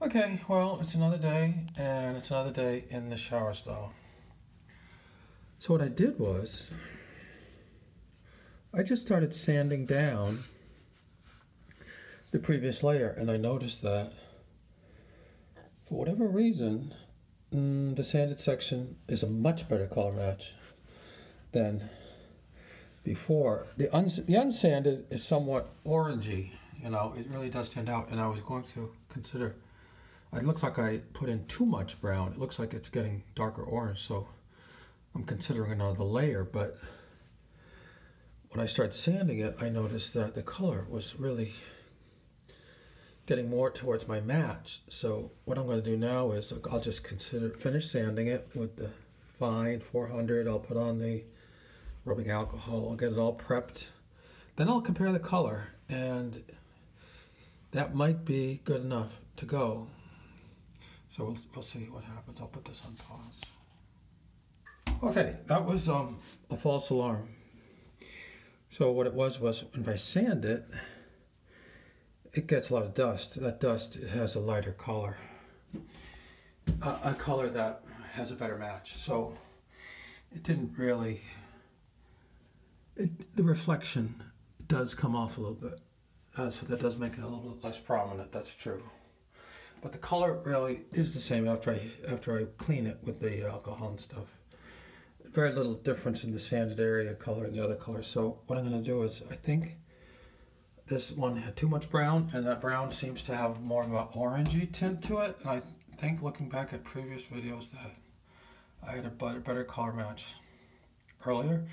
Okay, well, it's another day, and it's another day in the shower stall. So what I did was, I just started sanding down the previous layer, and I noticed that, for whatever reason, the sanded section is a much better color match than before. The unsanded is somewhat orangey, it really does stand out, and I was going to consider, it looks like I put in too much brown. It looks like it's getting darker orange, so I'm considering another layer, but when I started sanding it, I noticed that the color was really getting more towards my match. So what I'm going to do now is I'll just finish sanding it with the fine 400. I'll put on the rubbing alcohol. I'll get it all prepped. Then I'll compare the color, and that might be good enough to go. So we'll see what happens. I'll put this on pause. Okay, that was a false alarm. So what it was if I sand it, it gets a lot of dust. That dust has a lighter color, a color that has a better match. So it didn't really, the reflection does come off a little bit. So that does make it a little bit less prominent, that's true. But the color really is the same after I clean it with the alcohol and stuff. Very little difference in the sanded area color and the other color. So what I'm going to do is, I think this one had too much brown, and that brown seems to have more of an orangey tint to it. And I think, looking back at previous videos, that I had a better color match earlier.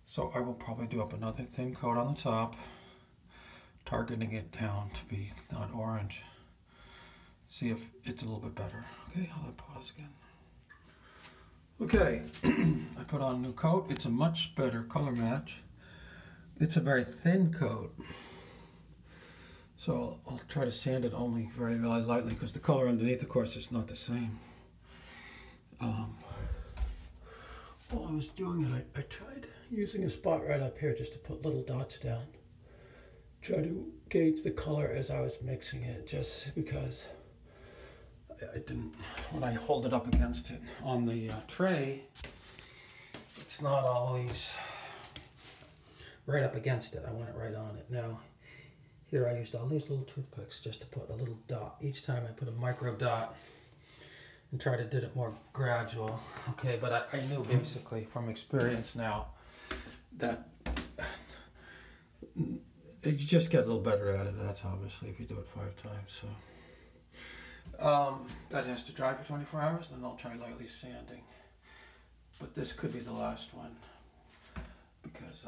So I will probably do up another thin coat on the top, targeting it down to be not orange. See if it's a little bit better. Okay, I'll pause again. Okay, I put on a new coat. It's a much better color match. It's a very thin coat. So I'll try to sand it only very, very lightly, because the color underneath, of course, is not the same. While I was doing it, I tried using a spot right up here just to put little dots down. Try to gauge the color as I was mixing it, just because I didn't, when I hold it up against it on the tray, it's not always right up against it. I want it right on it. Now, here I used all these little toothpicks just to put a little dot. Each time I put a micro dot and try to do it more gradual. Okay, but I knew basically from experience now that you just get a little better at it. That's obviously if you do it 5 times. So that has to dry for 24 hours, then I'll try lightly sanding. But this could be the last one, because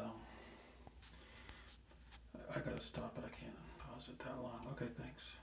I gotta stop it. I can't pause it that long. Okay, thanks.